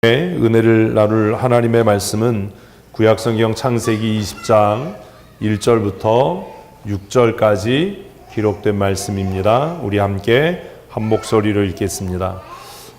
은혜를 나눌 하나님의 말씀은 구약성경 창세기 20장 1절부터 6절까지 기록된 말씀입니다. 우리 함께 한 목소리로 읽겠습니다.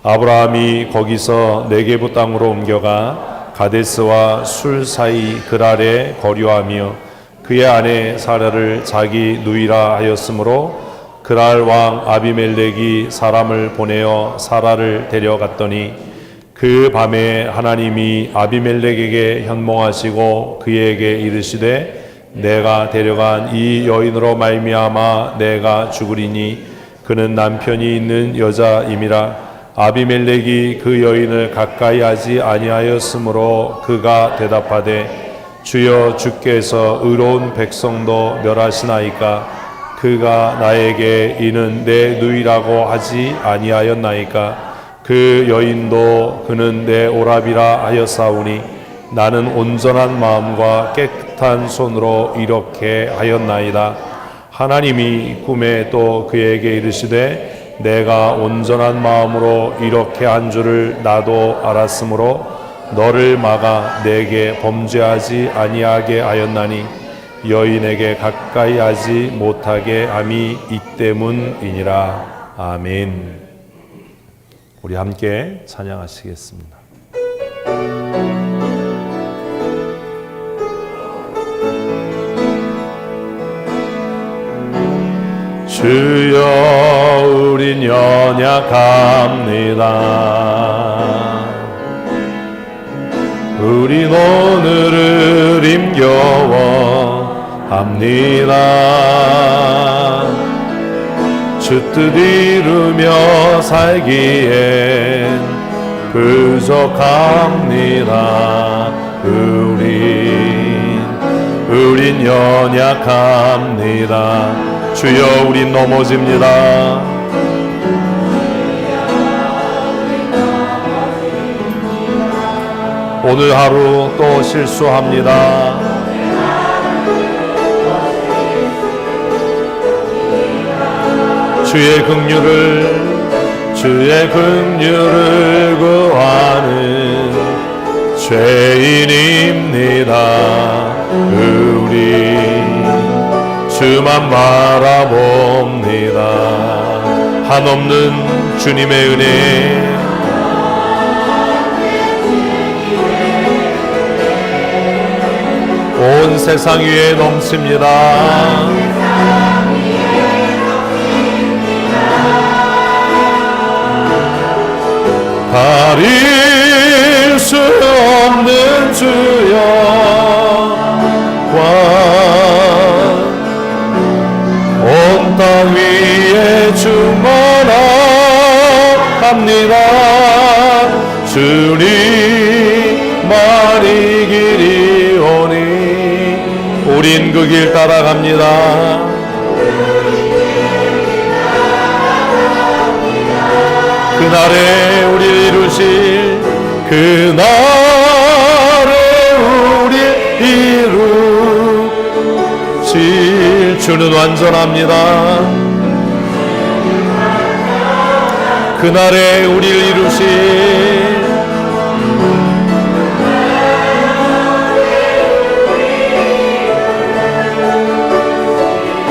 아브라함이 거기서 네게부 땅으로 옮겨가 가데스와 술 사이 그랄에 거류하며 그의 아내 사라를 자기 누이라 하였으므로 그랄 왕 아비멜렉이 사람을 보내어 사라를 데려갔더니 그 밤에 하나님이 아비멜렉에게 현몽하시고 그에게 이르시되 내가 데려간 이 여인으로 말미암아 내가 죽으리니 그는 남편이 있는 여자임이라. 아비멜렉이 그 여인을 가까이 하지 아니하였으므로 그가 대답하되 주여 주께서 의로운 백성도 멸하시나이까. 그가 나에게 이는 내 누이라고 하지 아니하였나이까. 그 여인도 그는 내 오라비라 하였사오니 나는 온전한 마음과 깨끗한 손으로 이렇게 하였나이다. 하나님이 꿈에 또 그에게 이르시되 내가 온전한 마음으로 이렇게 한 줄을 나도 알았으므로 너를 막아 내게 범죄하지 아니하게 하였나니 여인에게 가까이 하지 못하게 함이 이 때문이니라. 아멘. 우리 함께 찬양하시겠습니다. 주여 우린 연약합니다. 우린 오늘을 힘겨워합니다. 주 뜻 이루며 살기엔 부족합니다. 우린 연약합니다. 주여 우린 넘어집니다. 오늘 하루 또 실수합니다. 주의 긍휼을 구하는 죄인입니다. 우리 주만 바라봅니다. 한없는 주님의 은혜 온 세상 위에 넘칩니다. 가릴 수 없는 주여 온 땅 위에 충만합니다. 주님만 이길이 오니 우린 그 길 따라갑니다. 그날에 우리를 이루실 그날에 우리를 이루실 주는 완전합니다. 그날에 우리를 이루실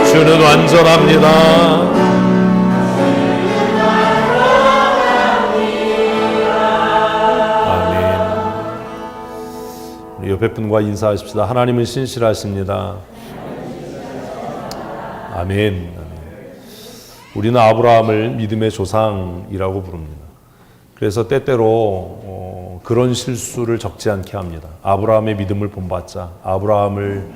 주는 완전합니다. 옆에 분과 인사하십시다. 하나님은 신실하십니다. 아멘. 우리는 아브라함을 믿음의 조상이라고 부릅니다. 그래서 때때로 그런 실수를 적지 않게 합니다. 아브라함의 믿음을 본받자, 아브라함을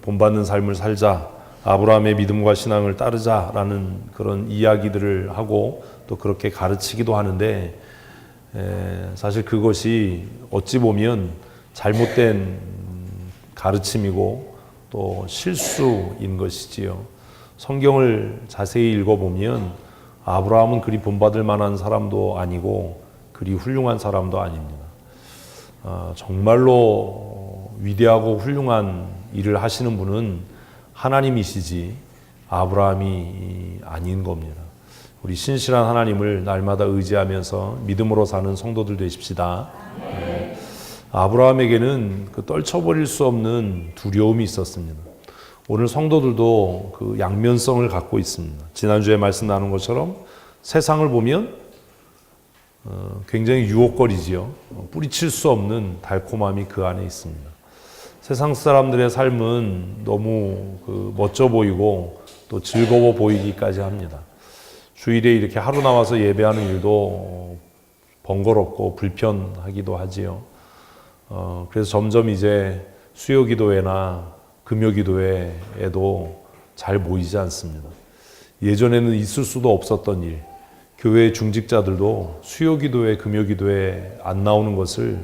본받는 삶을 살자, 아브라함의 믿음과 신앙을 따르자라는 그런 이야기들을 하고 또 그렇게 가르치기도 하는데 사실 그것이 어찌 보면 잘못된 가르침이고 또 실수인 것이지요. 성경을 자세히 읽어보면 아브라함은 그리 본받을 만한 사람도 아니고 그리 훌륭한 사람도 아닙니다. 정말로 위대하고 훌륭한 일을 하시는 분은 하나님이시지 아브라함이 아닌 겁니다. 우리 신실한 하나님을 날마다 의지하면서 믿음으로 사는 성도들 되십시다. 아브라함에게는 그 떨쳐버릴 수 없는 두려움이 있었습니다. 오늘 성도들도 그 양면성을 갖고 있습니다. 지난주에 말씀 나눈 것처럼 세상을 보면 굉장히 유혹거리지요. 뿌리칠 수 없는 달콤함이 그 안에 있습니다. 세상 사람들의 삶은 너무 멋져 보이고 또 즐거워 보이기까지 합니다. 주일에 이렇게 하루 나와서 예배하는 일도 번거롭고 불편하기도 하지요. 그래서 점점 이제 수요 기도회나 금요 기도회에도 잘 모이지 않습니다. 예전에는 있을 수도 없었던 일, 교회 중직자들도 수요 기도회, 금요 기도회에 안 나오는 것을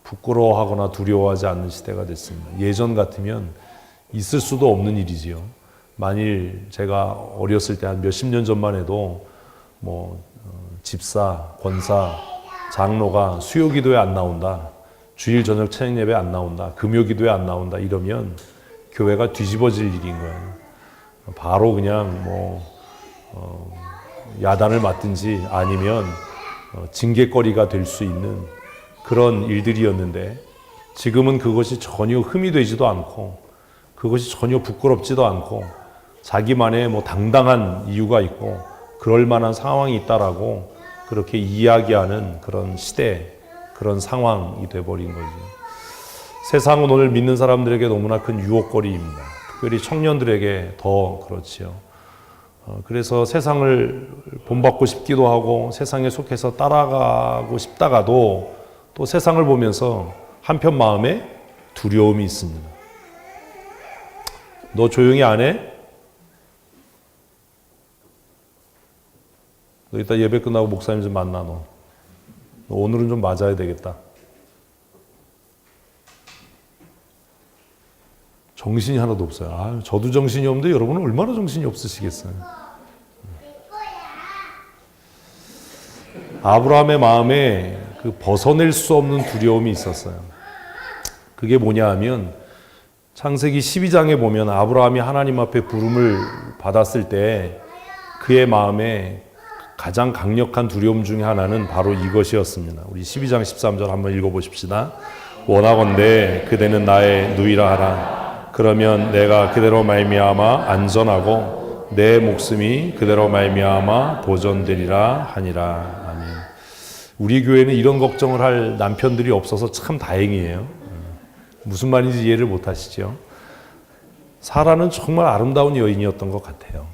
부끄러워하거나 두려워하지 않는 시대가 됐습니다. 예전 같으면 있을 수도 없는 일이지요. 만일 제가 어렸을 때 한 몇십 년 전만 해도 집사, 권사, 장로가 수요 기도에 안 나온다, 주일 저녁 찬양 예배 안 나온다, 금요 기도에 안 나온다 이러면 교회가 뒤집어질 일인 거예요. 바로 그냥 야단을 맞든지 아니면 징계거리가 될 수 있는 그런 일들이었는데, 지금은 그것이 전혀 흠이 되지도 않고 그것이 전혀 부끄럽지도 않고 자기만의 당당한 이유가 있고 그럴 만한 상황이 있다라고 그렇게 이야기하는 그런 시대, 그런 상황이 돼버린 거죠. 세상은 오늘 믿는 사람들에게 너무나 큰 유혹거리입니다. 특별히 청년들에게 더 그렇지요. 그래서 세상을 본받고 싶기도 하고 세상에 속해서 따라가고 싶다가도 또 세상을 보면서 한편 마음에 두려움이 있습니다. 너 조용히 안 해? 너 이따 예배 끝나고 목사님 좀 만나. 너 오늘은 좀 맞아야 되겠다. 정신이 하나도 없어요. 저도 정신이 없는데 여러분은 얼마나 정신이 없으시겠어요. 아브라함의 마음에 그 벗어낼 수 없는 두려움이 있었어요. 그게 뭐냐 하면 창세기 12장에 보면 아브라함이 하나님 앞에 부름을 받았을 때 그의 마음에 가장 강력한 두려움 중에 하나는 바로 이것이었습니다. 우리 12장 13절 한번 읽어보십시다. 원하건대 그대는 나의 누이라 하라. 그러면 내가 그대로 말미암아 안전하고 내 목숨이 그대로 말미암아 보존되리라 하니라. 아멘. 우리 교회는 이런 걱정을 할 남편들이 없어서 참 다행이에요. 무슨 말인지 이해를 못 하시죠? 사라는 정말 아름다운 여인이었던 것 같아요.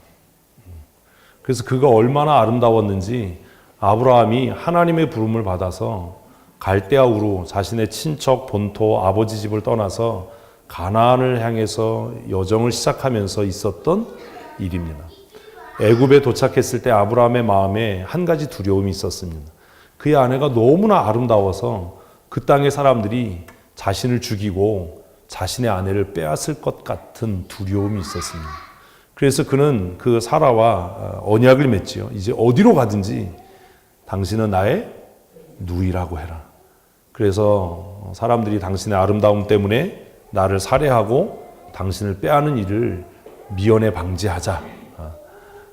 그래서 그가 얼마나 아름다웠는지 아브라함이 하나님의 부름을 받아서 갈대아 우루 자신의 친척 본토 아버지 집을 떠나서 가나안을 향해서 여정을 시작하면서 있었던 일입니다. 애굽에 도착했을 때 아브라함의 마음에 한 가지 두려움이 있었습니다. 그의 아내가 너무나 아름다워서 그 땅의 사람들이 자신을 죽이고 자신의 아내를 빼앗을 것 같은 두려움이 있었습니다. 그래서 그는 그 사라와 언약을 맺지요. 이제 어디로 가든지 당신은 나의 누이라고 해라. 그래서 사람들이 당신의 아름다움 때문에 나를 살해하고 당신을 빼앗는 일을 미연에 방지하자.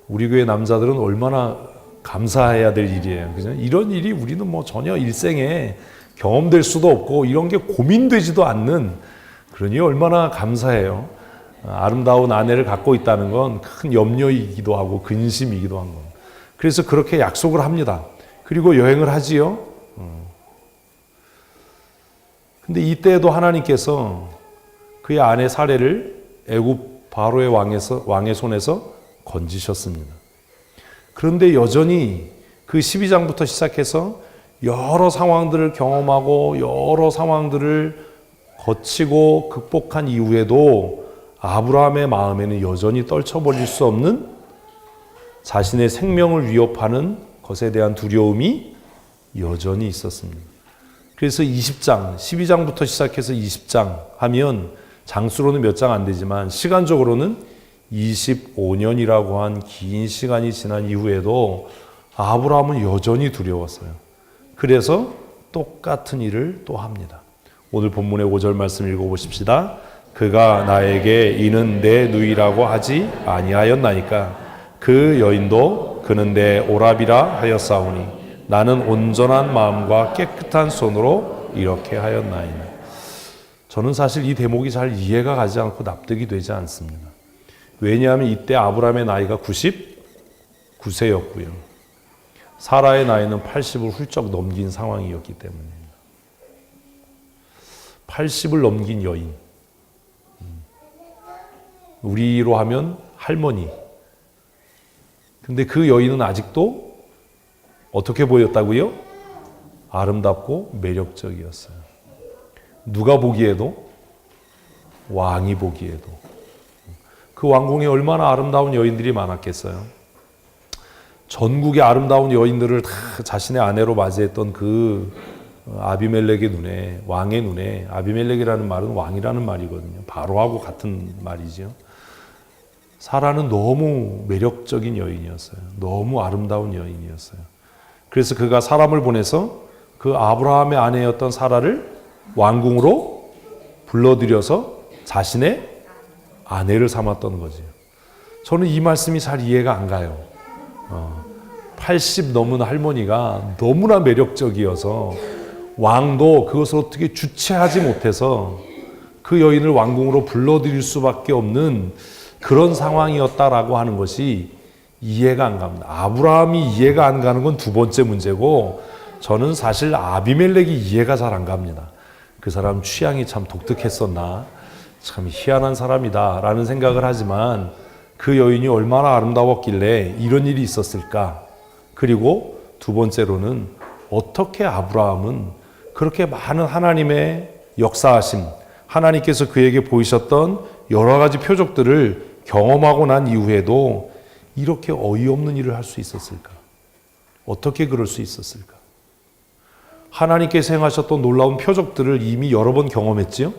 우리 교회 남자들은 얼마나 감사해야 될 일이에요. 그죠? 이런 일이 우리는 전혀 일생에 경험될 수도 없고 이런 게 고민되지도 않는, 그러니 얼마나 감사해요. 아름다운 아내를 갖고 있다는 건 큰 염려이기도 하고 근심이기도 한 겁니다. 그래서 그렇게 약속을 합니다. 그리고 여행을 하지요. 근데 이때에도 하나님께서 그의 아내 사례를 애굽 바로의 왕의 손에서 건지셨습니다. 그런데 여전히 그 12장부터 시작해서 여러 상황들을 경험하고 여러 상황들을 거치고 극복한 이후에도 아브라함의 마음에는 여전히 떨쳐버릴 수 없는 자신의 생명을 위협하는 것에 대한 두려움이 여전히 있었습니다. 그래서 20장, 12장부터 시작해서 20장 하면 장수로는 몇 장 안 되지만 시간적으로는 25년이라고 한 긴 시간이 지난 이후에도 아브라함은 여전히 두려웠어요. 그래서 똑같은 일을 또 합니다. 오늘 본문의 5절 말씀 읽어보십시다. 그가 나에게 이는 내 누이라고 하지 아니하였나이까 그 여인도 그는 내 오라비라 하였사오니 나는 온전한 마음과 깨끗한 손으로 이렇게 하였나이다. 저는 사실 이 대목이 잘 이해가 가지 않고 납득이 되지 않습니다. 왜냐하면 이때 아브라함의 나이가 99세였고요. 사라의 나이는 80을 훌쩍 넘긴 상황이었기 때문입니다. 80을 넘긴 여인. 우리로 하면 할머니. 근데 그 여인은 아직도 어떻게 보였다고요? 아름답고 매력적이었어요. 누가 보기에도, 왕이 보기에도. 그 왕궁에 얼마나 아름다운 여인들이 많았겠어요. 전국의 아름다운 여인들을 다 자신의 아내로 맞이했던 그 아비멜렉의 눈에, 왕의 눈에, 아비멜렉이라는 말은 왕이라는 말이거든요. 바로하고 같은 말이죠. 사라는 너무 매력적인 여인이었어요. 너무 아름다운 여인이었어요. 그래서 그가 사람을 보내서 그 아브라함의 아내였던 사라를 왕궁으로 불러들여서 자신의 아내를 삼았던 거죠. 저는 이 말씀이 잘 이해가 안 가요. 80 넘은 할머니가 너무나 매력적이어서 왕도 그것을 어떻게 주체하지 못해서 그 여인을 왕궁으로 불러들일 수밖에 없는 그런 상황이었다라고 하는 것이 이해가 안 갑니다. 아브라함이 이해가 안 가는 건 두 번째 문제고, 저는 사실 아비멜렉이 이해가 잘 안 갑니다. 그 사람 취향이 참 독특했었나, 참 희한한 사람이다 라는 생각을 하지만 그 여인이 얼마나 아름다웠길래 이런 일이 있었을까. 그리고 두 번째로는 어떻게 아브라함은 그렇게 많은 하나님의 역사하심, 하나님께서 그에게 보이셨던 여러 가지 표적들을 경험하고 난 이후에도 이렇게 어이없는 일을 할 수 있었을까? 어떻게 그럴 수 있었을까? 하나님께서 행하셨던 놀라운 표적들을 이미 여러 번 경험했지요?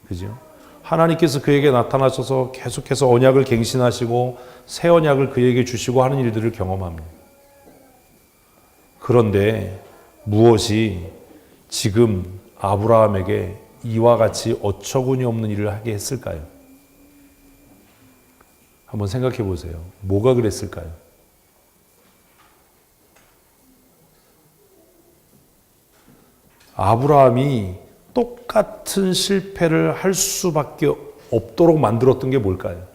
그죠? 하나님께서 그에게 나타나셔서 계속해서 언약을 갱신하시고 새 언약을 그에게 주시고 하는 일들을 경험합니다. 그런데 무엇이 지금 아브라함에게 이와 같이 어처구니 없는 일을 하게 했을까요? 한번 생각해 보세요. 뭐가 그랬을까요? 아브라함이 똑같은 실패를 할 수밖에 없도록 만들었던 게 뭘까요?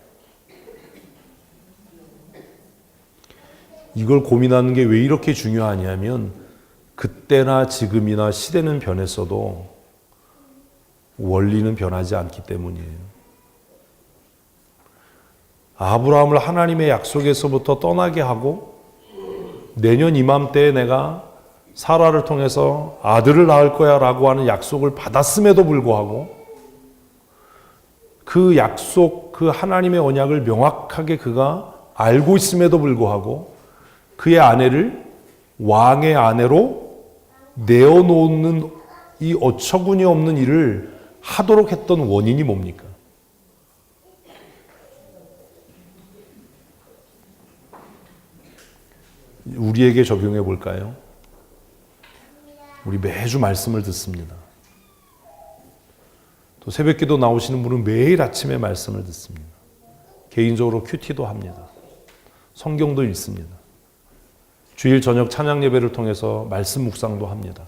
이걸 고민하는 게 왜 이렇게 중요하냐면, 그때나 지금이나 시대는 변했어도 원리는 변하지 않기 때문이에요. 아브라함을 하나님의 약속에서부터 떠나게 하고 내년 이맘때에 내가 사라를 통해서 아들을 낳을 거야 라고 하는 약속을 받았음에도 불구하고 그 약속, 그 하나님의 언약을 명확하게 그가 알고 있음에도 불구하고 그의 아내를 왕의 아내로 내어놓는 이 어처구니 없는 일을 하도록 했던 원인이 뭡니까? 우리에게 적용해 볼까요? 우리 매주 말씀을 듣습니다. 또 새벽기도 나오시는 분은 매일 아침에 말씀을 듣습니다. 개인적으로 큐티도 합니다. 성경도 읽습니다. 주일 저녁 찬양 예배를 통해서 말씀 묵상도 합니다.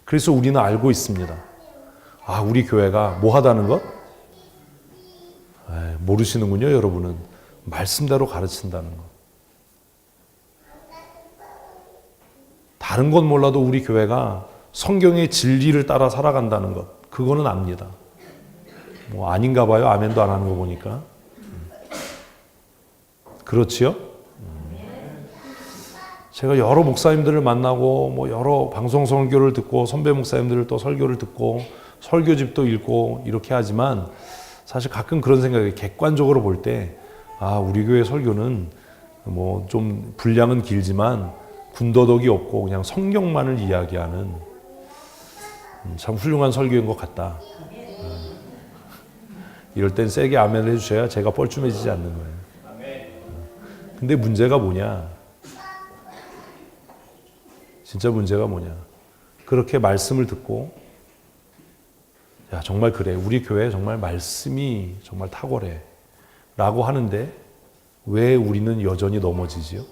그래서 우리는 알고 있습니다. 아, 우리 교회가 뭐 하다는 것? 모르시는군요, 여러분은. 말씀대로 가르친다는 것. 다른 건 몰라도 우리 교회가 성경의 진리를 따라 살아간다는 것, 그거는 압니다. 뭐 아닌가 봐요. 아멘도 안 하는 거 보니까. 그렇지요? 제가 여러 목사님들을 만나고 뭐 여러 방송 설교를 듣고 선배 목사님들을 또 설교를 듣고 설교집도 읽고 이렇게 하지만 사실 가끔 그런 생각이, 객관적으로 볼 때 우리 교회 설교는 뭐 좀 분량은 길지만 군더더기 없고 그냥 성경만을 이야기하는 참 훌륭한 설교인 것 같다. 이럴 땐 세게 아멘을 해주셔야 제가 뻘쭘해지지 않는 거예요. 근데 문제가 뭐냐? 진짜 문제가 뭐냐? 그렇게 말씀을 듣고 야, 정말 그래. 우리 교회 정말 말씀이 정말 탁월해. 라고 하는데 왜 우리는 여전히 넘어지지요?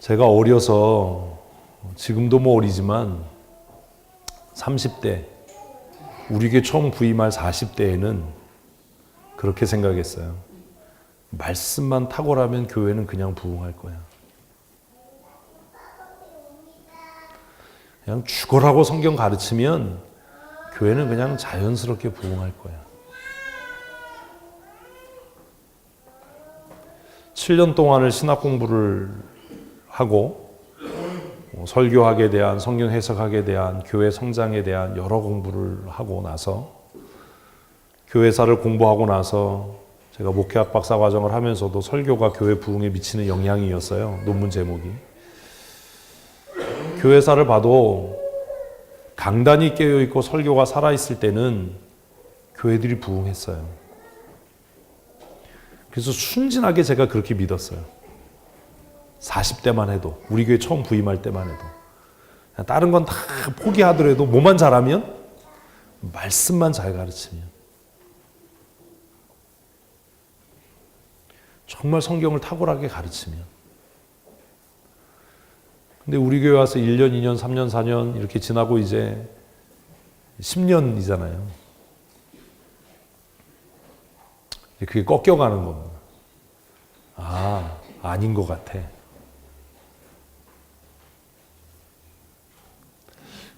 제가 어려서, 지금도 뭐 어리지만 30대, 우리 교회 처음 부임할 40대에는 그렇게 생각했어요. 말씀만 탁월하면 교회는 그냥 부흥할 거야. 그냥 죽어라고 성경 가르치면 교회는 그냥 자연스럽게 부흥할 거야. 7년 동안을 신학 공부를 하고 설교학에 대한, 성경 해석학에 대한, 교회 성장에 대한 여러 공부를 하고 나서, 교회사를 공부하고 나서 제가 목회학 박사 과정을 하면서도 설교가 교회 부흥에 미치는 영향이었어요. 논문 제목이. 교회사를 봐도 강단이 깨어있고 설교가 살아있을 때는 교회들이 부흥했어요. 그래서 순진하게 제가 그렇게 믿었어요. 40대만 해도, 우리 교회 처음 부임할 때만 해도. 다른 건 다 포기하더라도 뭐만 잘하면, 말씀만 잘 가르치면, 정말 성경을 탁월하게 가르치면. 근데 우리 교회 와서 1년, 2년, 3년, 4년 이렇게 지나고 이제 10년이잖아요. 그게 꺾여가는 겁니다. 아, 아닌 것 같아.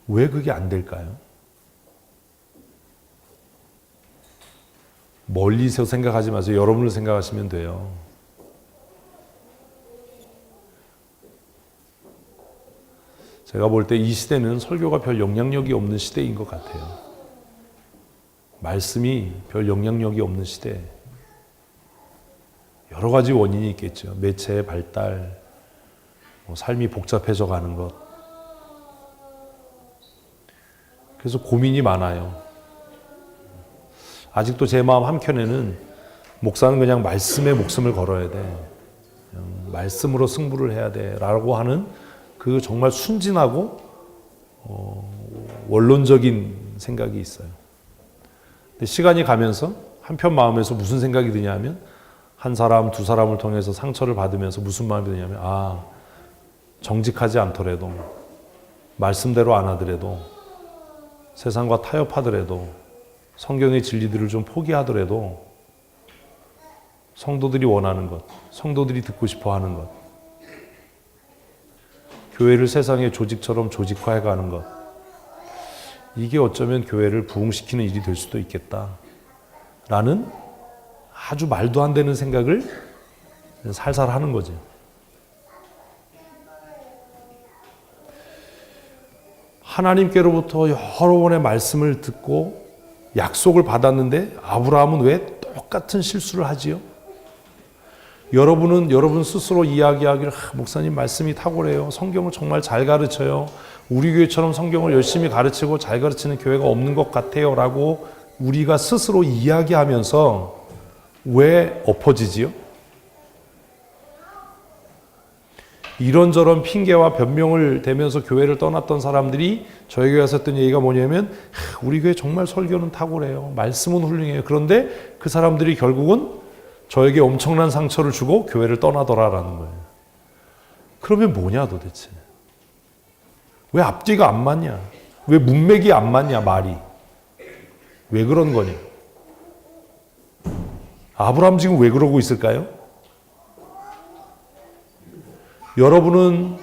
왜 그게 안 될까요? 멀리서 생각하지 마세요. 여러분을 생각하시면 돼요. 제가 볼 때 이 시대는 설교가 별 영향력이 없는 시대인 것 같아요. 말씀이 별 영향력이 없는 시대. 여러 가지 원인이 있겠죠. 매체의 발달, 삶이 복잡해져 가는 것. 그래서 고민이 많아요. 아직도 제 마음 한켠에는 목사는 그냥 말씀에 목숨을 걸어야 돼. 그냥 말씀으로 승부를 해야 돼. 라고 하는 그 정말 순진하고 원론적인 생각이 있어요. 근데 시간이 가면서 한편 마음에서 무슨 생각이 드냐면, 한 사람, 두 사람을 통해서 상처를 받으면서 무슨 마음이 드냐면, 아, 정직하지 않더라도, 말씀대로 안 하더라도, 세상과 타협하더라도, 성경의 진리들을 좀 포기하더라도, 성도들이 원하는 것, 성도들이 듣고 싶어 하는 것, 교회를 세상의 조직처럼 조직화해가는 것, 이게 어쩌면 교회를 부흥시키는 일이 될 수도 있겠다 라는 아주 말도 안 되는 생각을 살살 하는 거죠. 하나님께로부터 여러 번의 말씀을 듣고 약속을 받았는데 아브라함은 왜 똑같은 실수를 하지요? 여러분은 여러분 스스로 이야기하기를, 목사님 말씀이 탁월해요. 성경을 정말 잘 가르쳐요. 우리 교회처럼 성경을 열심히 가르치고 잘 가르치는 교회가 없는 것 같아요. 라고 우리가 스스로 이야기하면서 왜 엎어지지요? 이런저런 핑계와 변명을 대면서 교회를 떠났던 사람들이 저에게 와서 했던 얘기가 뭐냐면, 우리 교회 정말 설교는 탁월해요. 말씀은 훌륭해요. 그런데 그 사람들이 결국은 저에게 엄청난 상처를 주고 교회를 떠나더라라는 거예요. 그러면 뭐냐 도대체? 왜 앞뒤가 안 맞냐? 왜 문맥이 안 맞냐 말이? 왜 그런 거냐? 아브라함 지금 왜 그러고 있을까요? 여러분은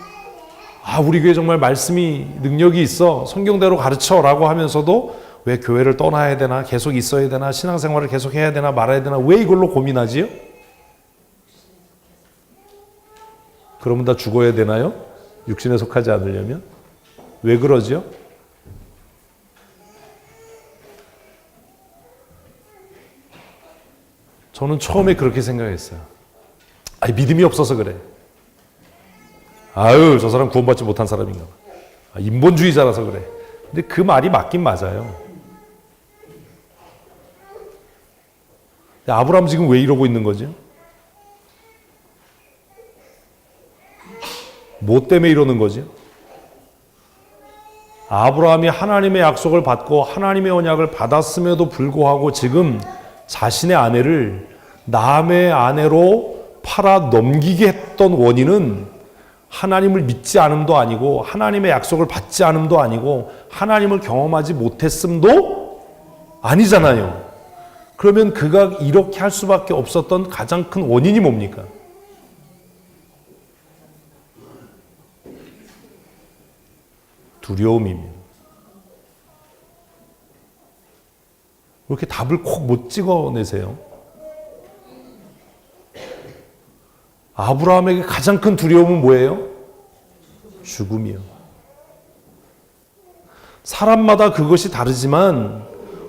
우리 교회 정말 말씀이 능력이 있어, 성경대로 가르쳐 라고 하면서도 왜 교회를 떠나야 되나, 계속 있어야 되나, 신앙생활을 계속 해야 되나 말아야 되나, 왜 이걸로 고민하지요? 그러면 다 죽어야 되나요? 육신에 속하지 않으려면? 왜 그러지요? 저는 처음에 그렇게 생각했어요. 믿음이 없어서 그래. 저 사람 구원받지 못한 사람인가 봐. 인본주의자라서 그래. 근데 그 말이 맞긴 맞아요. 아브라함 지금 왜 이러고 있는 거죠? 뭐 때문에 이러는 거죠? 아브라함이 하나님의 약속을 받고 하나님의 언약을 받았음에도 불구하고 지금 자신의 아내를 남의 아내로 팔아 넘기게 했던 원인은 하나님을 믿지 않음도 아니고 하나님의 약속을 받지 않음도 아니고 하나님을 경험하지 못했음도 아니잖아요. 그러면 그가 이렇게 할 수밖에 없었던 가장 큰 원인이 뭡니까? 두려움입니다. 왜 이렇게 답을 콕 못 찍어내세요? 아브라함에게 가장 큰 두려움은 뭐예요? 죽음이요. 사람마다 그것이 다르지만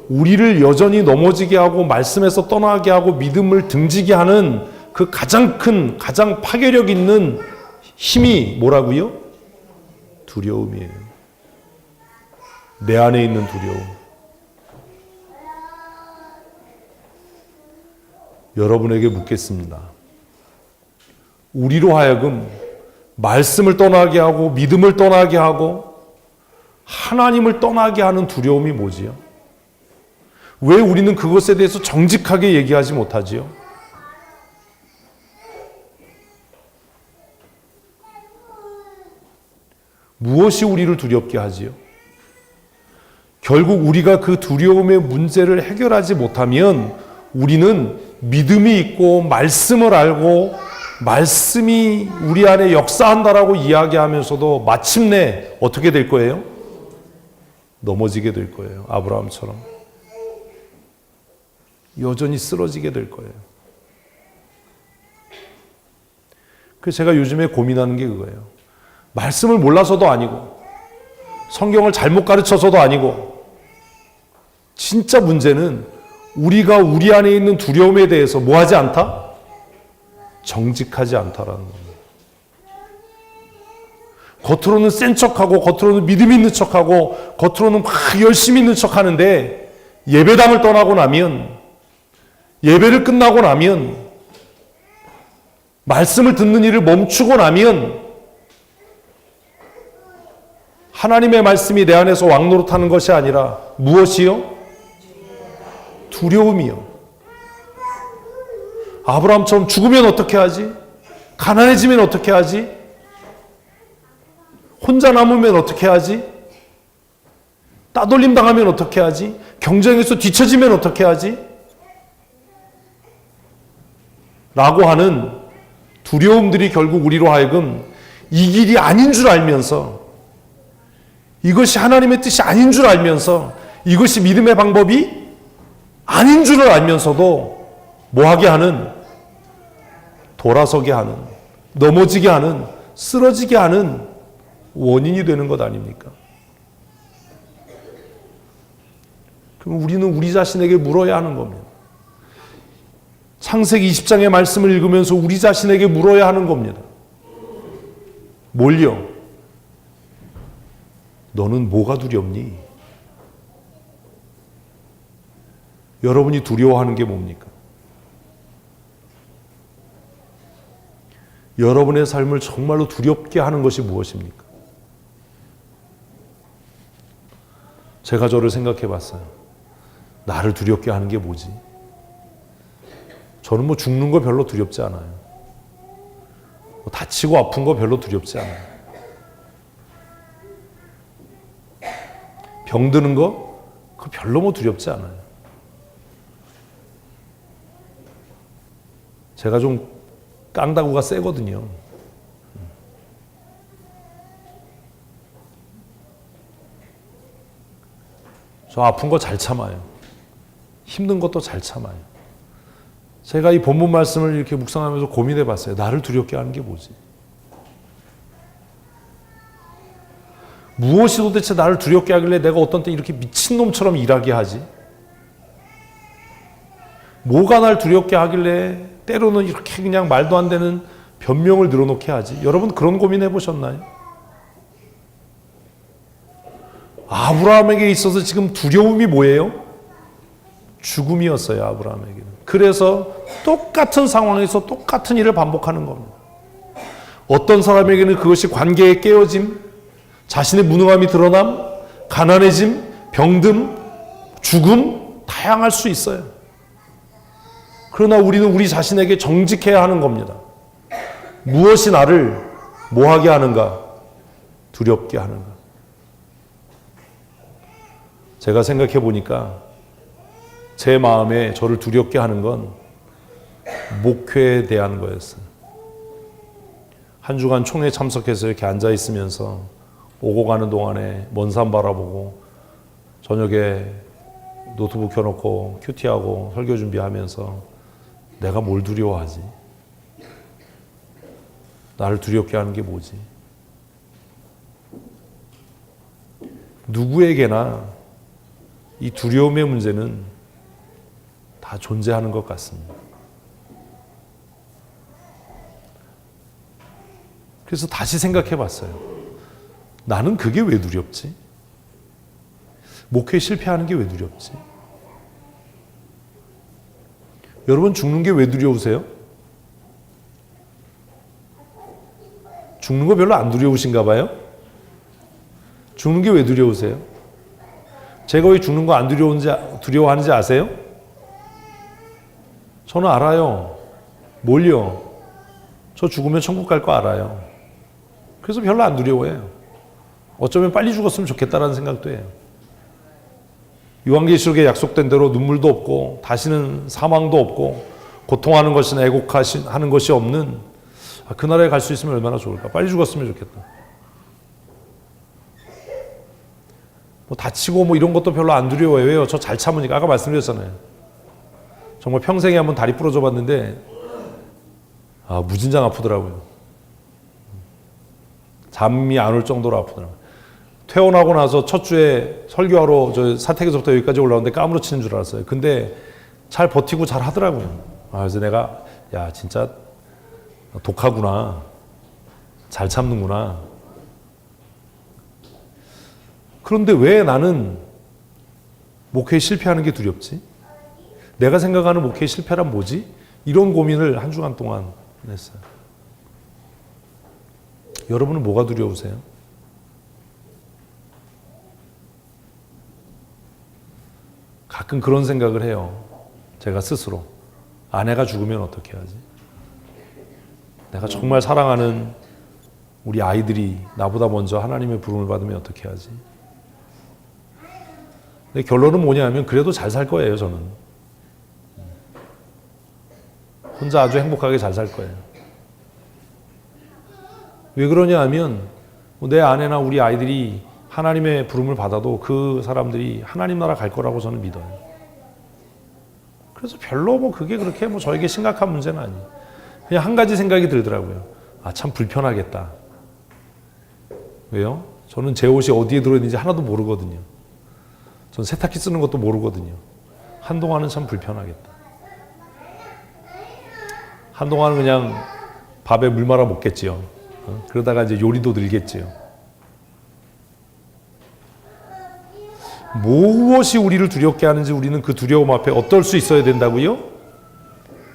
우리를 여전히 넘어지게 하고 말씀에서 떠나게 하고 믿음을 등지게 하는 그 가장 큰, 가장 파괴력 있는 힘이 뭐라고요? 두려움이에요. 내 안에 있는 두려움. 여러분에게 묻겠습니다. 우리로 하여금 말씀을 떠나게 하고 믿음을 떠나게 하고 하나님을 떠나게 하는 두려움이 뭐지요? 왜 우리는 그것에 대해서 정직하게 얘기하지 못하지요? 무엇이 우리를 두렵게 하지요? 결국 우리가 그 두려움의 문제를 해결하지 못하면 우리는 믿음이 있고 말씀을 알고 말씀이 우리 안에 역사한다라고 이야기하면서도 마침내 어떻게 될 거예요? 넘어지게 될 거예요. 아브라함처럼. 여전히 쓰러지게 될 거예요. 그래서 제가 요즘에 고민하는 게 그거예요. 말씀을 몰라서도 아니고 성경을 잘못 가르쳐서도 아니고 진짜 문제는 우리가 우리 안에 있는 두려움에 대해서 뭐 하지 않다? 정직하지 않다라는 겁니다. 겉으로는 센 척하고 겉으로는 믿음 있는 척하고 겉으로는 막 열심히 있는 척하는데 예배당을 떠나고 나면 예배를 끝나고 나면 말씀을 듣는 일을 멈추고 나면 하나님의 말씀이 내 안에서 왕노릇하는 것이 아니라 무엇이요? 두려움이요. 아브라함처럼 죽으면 어떻게 하지? 가난해지면 어떻게 하지? 혼자 남으면 어떻게 하지? 따돌림 당하면 어떻게 하지? 경쟁에서 뒤처지면 어떻게 하지? 라고 하는 두려움들이 결국 우리로 하여금 이 길이 아닌 줄 알면서 이것이 하나님의 뜻이 아닌 줄 알면서 이것이 믿음의 방법이 아닌 줄을 알면서도 뭐하게 하는, 돌아서게 하는, 넘어지게 하는, 쓰러지게 하는 원인이 되는 것 아닙니까? 그럼 우리는 우리 자신에게 물어야 하는 겁니다. 창세기 20장의 말씀을 읽으면서 우리 자신에게 물어야 하는 겁니다. 뭘요? 너는 뭐가 두렵니? 여러분이 두려워하는 게 뭡니까? 여러분의 삶을 정말로 두렵게 하는 것이 무엇입니까? 제가 저를 생각해 봤어요. 나를 두렵게 하는 게 뭐지? 저는 뭐 죽는 거 별로 두렵지 않아요. 뭐 다치고 아픈 거 별로 두렵지 않아요. 병드는 거 그거 별로 뭐 두렵지 않아요. 제가 좀 깡다구가 세거든요. 저 아픈 거 잘 참아요. 힘든 것도 잘 참아요. 제가 이 본문 말씀을 이렇게 묵상하면서 고민해 봤어요. 나를 두렵게 하는 게 뭐지? 무엇이 도대체 나를 두렵게 하길래 내가 어떤 때 이렇게 미친놈처럼 일하게 하지? 뭐가 날 두렵게 하길래 때로는 이렇게 그냥 말도 안 되는 변명을 늘어놓게 하지? 여러분 그런 고민 해보셨나요? 아브라함에게 있어서 지금 두려움이 뭐예요? 죽음이었어요. 아브라함에게는. 그래서 똑같은 상황에서 똑같은 일을 반복하는 겁니다. 어떤 사람에게는 그것이 관계의 깨어짐, 자신의 무능함이 드러남, 가난해짐, 병듦, 죽음 다양할 수 있어요. 그러나 우리는 우리 자신에게 정직해야 하는 겁니다. 무엇이 나를 뭐 하게 하는가? 두렵게 하는가? 제가 생각해 보니까 제 마음에 저를 두렵게 하는 건 목회에 대한 거였어요. 한 주간 총회에 참석해서 이렇게 앉아 있으면서 오고 가는 동안에 먼 산 바라보고 저녁에 노트북 켜놓고 큐티하고 설교 준비하면서 내가 뭘 두려워하지? 나를 두렵게 하는 게 뭐지? 누구에게나 이 두려움의 문제는 다 존재하는 것 같습니다. 그래서 다시 생각해 봤어요. 나는 그게 왜 두렵지? 목회 실패하는 게 왜 두렵지? 여러분 죽는 게 왜 두려우세요? 죽는 거 별로 안 두려우신가 봐요? 죽는 게 왜 두려우세요? 제가 왜 죽는 거 안 두려워하는지 아세요? 저는 알아요. 뭘요? 저 죽으면 천국 갈 거 알아요. 그래서 별로 안 두려워해요. 어쩌면 빨리 죽었으면 좋겠다라는 생각도 해요. 요한계시록에 약속된 대로 눈물도 없고 다시는 사망도 없고 고통하는 것이나 애곡하는 것이 없는 그 나라에 갈 수 있으면 얼마나 좋을까. 빨리 죽었으면 좋겠다. 뭐 다치고 뭐 이런 것도 별로 안 두려워해요. 왜요? 저 잘 참으니까. 아까 말씀드렸잖아요. 정말 평생에 한번 다리 부러져 봤는데 무진장 아프더라고요. 잠이 안 올 정도로 아프더라고요. 퇴원하고 나서 첫 주에 설교하러 저 사택에서부터 여기까지 올라오는데 까무러치는 줄 알았어요. 근데 잘 버티고 잘 하더라고요. 그래서 내가 야 진짜 독하구나. 잘 참는구나. 그런데 왜 나는 목회에 실패하는 게 두렵지? 내가 생각하는 목회의 실패란 뭐지? 이런 고민을 한 주간 동안 했어요. 여러분은 뭐가 두려우세요? 가끔 그런 생각을 해요. 제가 스스로. 아내가 죽으면 어떻게 하지? 내가 정말 사랑하는 우리 아이들이 나보다 먼저 하나님의 부름을 받으면 어떻게 하지? 근데 결론은 뭐냐면 그래도 잘 살 거예요, 저는. 혼자 아주 행복하게 잘 살 거예요. 왜 그러냐 하면 내 아내나 우리 아이들이 하나님의 부름을 받아도 그 사람들이 하나님 나라 갈 거라고 저는 믿어요. 그래서 별로 뭐 그게 그렇게 뭐 저에게 심각한 문제는 아니에요. 그냥 한 가지 생각이 들더라고요. 참 불편하겠다. 왜요? 저는 제 옷이 어디에 들어있는지 하나도 모르거든요. 전 세탁기 쓰는 것도 모르거든요. 한동안은 참 불편하겠다. 한동안은 그냥 밥에 물 말아 먹겠지요. 그러다가 이제 요리도 늘겠지요. 무엇이 우리를 두렵게 하는지 우리는 그 두려움 앞에 어떨 수 있어야 된다고요?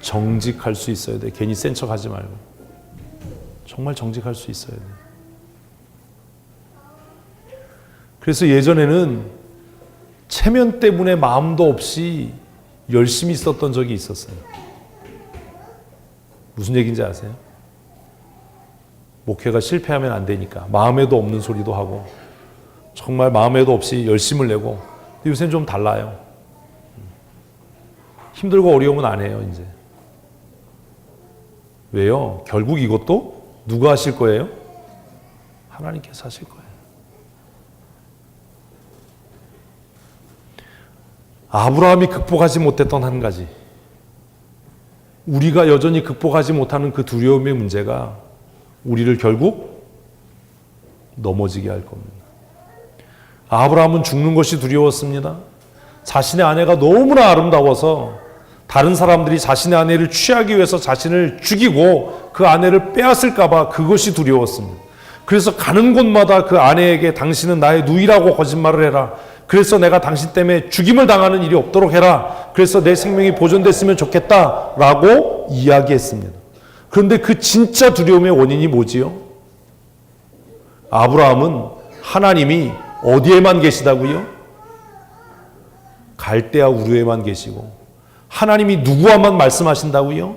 정직할 수 있어야 돼. 괜히 센 척하지 말고. 정말 정직할 수 있어야 돼. 그래서 예전에는 체면 때문에 마음도 없이 열심히 있었던 적이 있었어요. 무슨 얘기인지 아세요? 목회가 실패하면 안 되니까 마음에도 없는 소리도 하고 정말 마음에도 없이 열심을 내고. 근데 요새는 좀 달라요. 힘들고 어려우면 안 해요, 이제. 왜요? 결국 이것도 누가 하실 거예요? 하나님께서 하실 거예요. 아브라함이 극복하지 못했던 한 가지, 우리가 여전히 극복하지 못하는 그 두려움의 문제가 우리를 결국 넘어지게 할 겁니다. 아브라함은 죽는 것이 두려웠습니다. 자신의 아내가 너무나 아름다워서 다른 사람들이 자신의 아내를 취하기 위해서 자신을 죽이고 그 아내를 빼앗을까 봐 그것이 두려웠습니다. 그래서 가는 곳마다 그 아내에게 당신은 나의 누이라고 거짓말을 해라. 그래서 내가 당신 때문에 죽임을 당하는 일이 없도록 해라. 그래서 내 생명이 보존됐으면 좋겠다라고 이야기했습니다. 그런데 그 진짜 두려움의 원인이 뭐지요? 아브라함은 하나님이 어디에만 계시다고요? 갈대아 우르에만 계시고, 하나님이 누구와만 말씀하신다고요?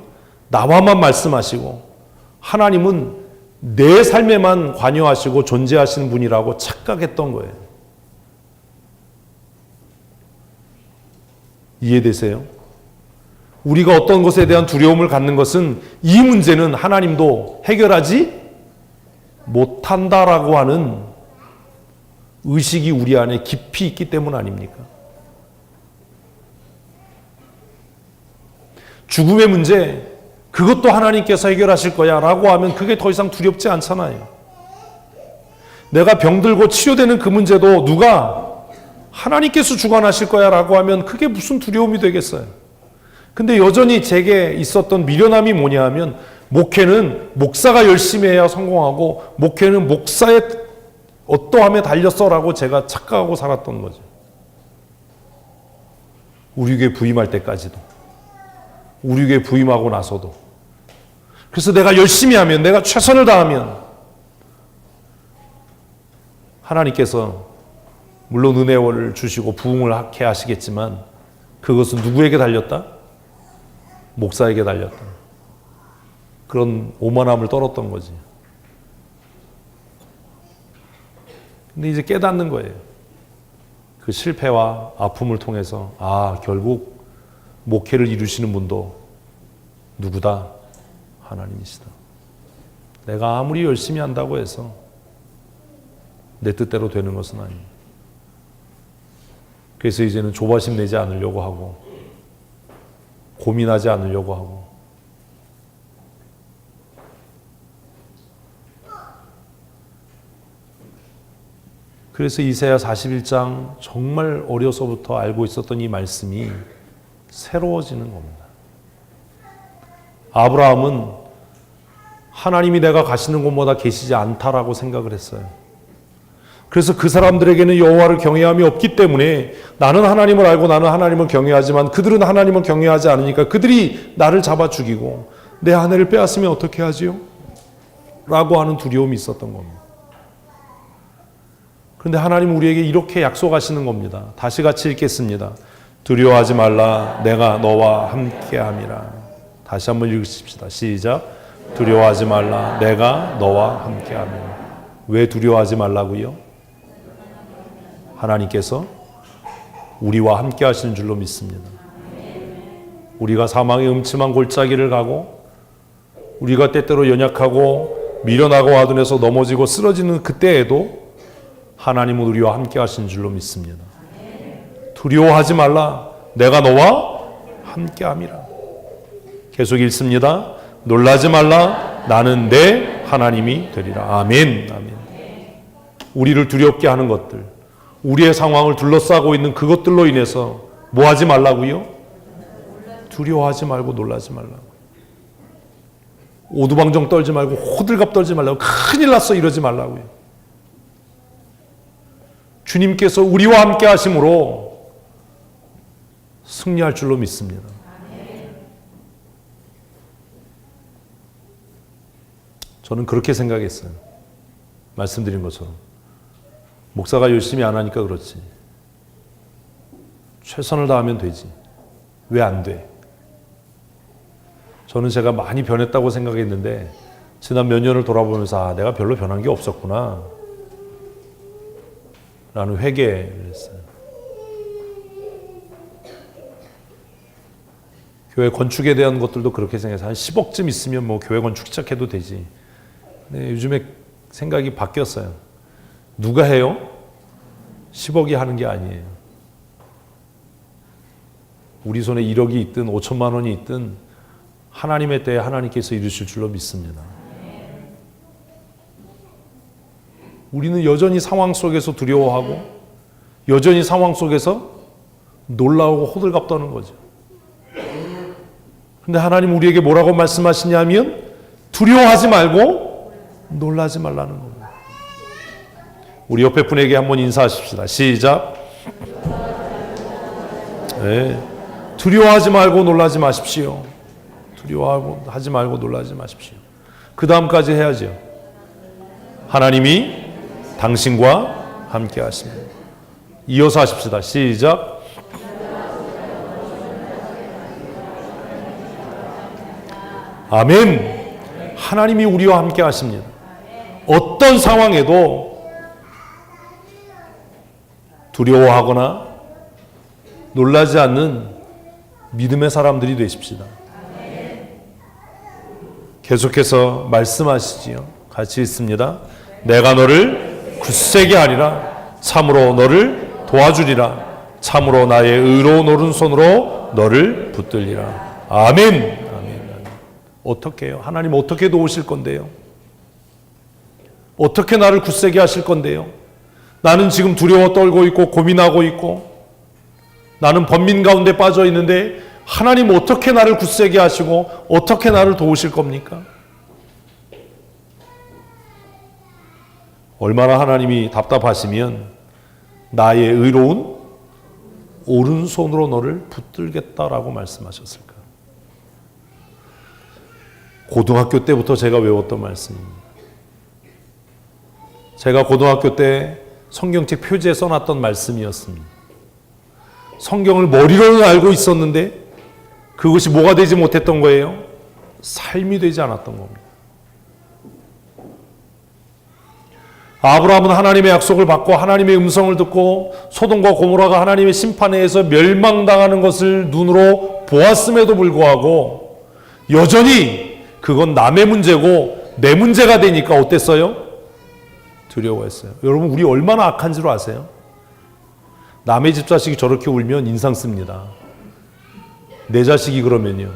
나와만 말씀하시고, 하나님은 내 삶에만 관여하시고 존재하시는 분이라고 착각했던 거예요. 이해되세요? 우리가 어떤 것에 대한 두려움을 갖는 것은 이 문제는 하나님도 해결하지 못한다라고 하는 의식이 우리 안에 깊이 있기 때문 아닙니까? 죽음의 문제, 그것도 하나님께서 해결하실 거야 라고 하면 그게 더 이상 두렵지 않잖아요. 내가 병들고 치료되는 그 문제도 누가 하나님께서 주관하실 거야 라고 하면 그게 무슨 두려움이 되겠어요. 근데 여전히 제게 있었던 미련함이 뭐냐 하면, 목회는 목사가 열심히 해야 성공하고 목회는 목사의 어떠함에 달렸어라고 제가 착각하고 살았던 거죠. 우리 교회 부임할 때까지도, 우리 교회 부임하고 나서도. 그래서 내가 열심히 하면, 내가 최선을 다하면 하나님께서 물론 은혜를 주시고 부흥을 하게 하시겠지만 그것은 누구에게 달렸다? 목사에게 달렸다. 그런 오만함을 떨었던 거지. 근데 이제 깨닫는 거예요. 그 실패와 아픔을 통해서, 결국 목회를 이루시는 분도 누구다? 하나님이시다. 내가 아무리 열심히 한다고 해서 내 뜻대로 되는 것은 아닙니다. 그래서 이제는 조바심 내지 않으려고 하고, 고민하지 않으려고 하고, 그래서 이사야 41장 정말 어려서부터 알고 있었던 이 말씀이 새로워지는 겁니다. 아브라함은 하나님이 내가 가시는 곳마다 계시지 않다라고 생각을 했어요. 그래서 그 사람들에게는 여호와를 경외함이 없기 때문에 나는 하나님을 알고 나는 하나님을 경외하지만 그들은 하나님을 경외하지 않으니까 그들이 나를 잡아 죽이고 내 아내를 빼앗으면 어떻게 하지요? 라고 하는 두려움이 있었던 겁니다. 그런데 하나님은 우리에게 이렇게 약속하시는 겁니다. 다시 같이 읽겠습니다. 두려워하지 말라, 내가 너와 함께함이라. 다시 한번 읽으십시다. 시작. 두려워하지 말라, 내가 너와 함께함이라. 왜 두려워하지 말라고요? 하나님께서 우리와 함께 하시는 줄로 믿습니다. 우리가 사망의 음침한 골짜기를 가고 우리가 때때로 연약하고 미련하고 아둔해서 넘어지고 쓰러지는 그때에도 하나님은 우리와 함께 하시는 줄로 믿습니다. 두려워하지 말라, 내가 너와 함께 함이라. 계속 읽습니다. 놀라지 말라, 나는 내 하나님이 되리라. 아멘. 아멘. 우리를 두렵게 하는 것들, 우리의 상황을 둘러싸고 있는 그것들로 인해서 뭐 하지 말라고요? 두려워하지 말고 놀라지 말라고. 오두방정 떨지 말고 호들갑 떨지 말라고. 큰일 났어 이러지 말라고요. 주님께서 우리와 함께 하심으로 승리할 줄로 믿습니다. 저는 그렇게 생각했어요. 말씀드린 것처럼. 목사가 열심히 안 하니까 그렇지. 최선을 다하면 되지. 왜 안 돼? 저는 제가 많이 변했다고 생각했는데 지난 몇 년을 돌아보면서 내가 별로 변한 게 없었구나 라는 회개를 했어요. 교회 건축에 대한 것들도 그렇게 생각해서 한 10억쯤 있으면 뭐 교회 건축 시작해도 되지. 근데 요즘에 생각이 바뀌었어요. 누가 해요? 10억이 하는 게 아니에요. 우리 손에 1억이 있든 5천만 원이 있든 하나님의 때에 하나님께서 이루실 줄로 믿습니다. 우리는 여전히 상황 속에서 두려워하고 여전히 상황 속에서 놀라우고 호들갑 떠는 거죠. 근데 하나님 우리에게 뭐라고 말씀하시냐면 두려워하지 말고 놀라지 말라는 겁니다. 우리 옆에 분에게 한번 인사하십시다. 시작. 네. 두려워하지 말고 놀라지 마십시오. 두려워하지 말고 놀라지 마십시오. 그 다음까지 해야죠. 하나님이 당신과 함께 하십니다. 이어서 하십시다. 시작. 아멘. 하나님이 우리와 함께 하십니다. 어떤 상황에도 두려워하거나 놀라지 않는 믿음의 사람들이 되십시다. 계속해서 말씀하시지요. 같이 읽습니다. 내가 너를 굳세게 하리라. 참으로 너를 도와주리라. 참으로 나의 의로운 오른손으로 너를 붙들리라. 아멘. 아멘. 어떻게 해요? 하나님 어떻게 도우실 건데요? 어떻게 나를 굳세게 하실 건데요? 나는 지금 두려워 떨고 있고 고민하고 있고 나는 번민 가운데 빠져 있는데 하나님 어떻게 나를 굳세게 하시고 어떻게 나를 도우실 겁니까? 얼마나 하나님이 답답하시면 나의 의로운 오른손으로 너를 붙들겠다라고 말씀하셨을까? 고등학교 때부터 제가 외웠던 말씀입니다. 제가 고등학교 때 성경책 표지에 써놨던 말씀이었습니다. 성경을 머리로는 알고 있었는데 그것이 뭐가 되지 못했던 거예요? 삶이 되지 않았던 겁니다. 아브라함은 하나님의 약속을 받고 하나님의 음성을 듣고 소돔과 고모라가 하나님의 심판에 의해서 멸망당하는 것을 눈으로 보았음에도 불구하고 여전히 그건 남의 문제고 내 문제가 되니까 어땠어요? 두려워했어요. 여러분 우리 얼마나 악한 줄 아세요? 남의 집 자식이 저렇게 울면 인상 씁니다. 내 자식이 그러면요.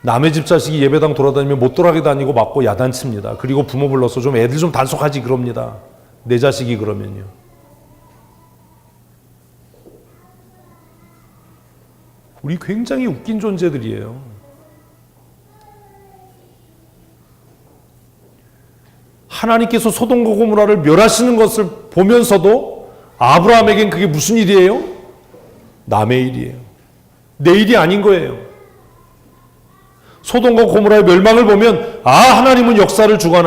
남의 집 자식이 예배당 돌아다니면 못 돌아게 다니고 맞고 야단칩니다. 그리고 부모 불러서 좀 애들 좀 단속하지 그럽니다. 내 자식이 그러면요. 우리 굉장히 웃긴 존재들이에요. 하나님께서 소돔과 고모라를 멸하시는 것을 보면서도 아브라함에겐 그게 무슨 일이에요? 남의 일이에요. 내 일이 아닌 거예요. 소돔과 고모라의 멸망을 보면 하나님은 역사를 주관하는